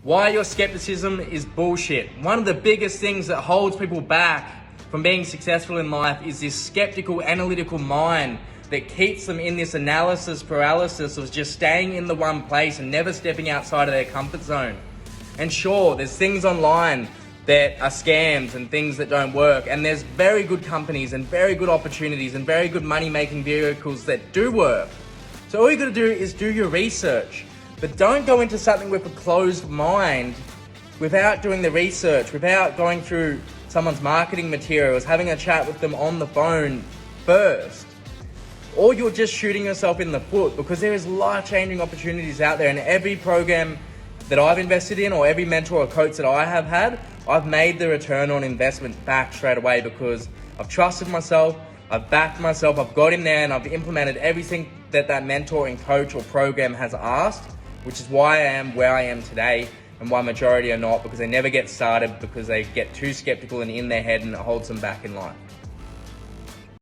Why your skepticism is bullshit. One of the biggest things that holds people back from being successful in life is this skeptical, analytical mind that keeps them in this analysis paralysis of just staying in the one place and never stepping outside of their comfort zone. And sure, there's things online that are scams and things that don't work, and there's very good companies and very good opportunities and very good money-making vehicles that do work. So all you gotta do is do your research, but don't go into something with a closed mind without doing the research, without going through someone's marketing materials, having a chat with them on the phone first. Or you're just shooting yourself in the foot, because there is life-changing opportunities out there, and every program that I've invested in or every mentor or coach that I have had, I've made the return on investment back straight away because I've trusted myself, I've backed myself, I've got in there and I've implemented everything that mentor and coach or program has asked, which is why I am where I am today and why majority are not, because they never get started because they get too skeptical and in their head and it holds them back in life.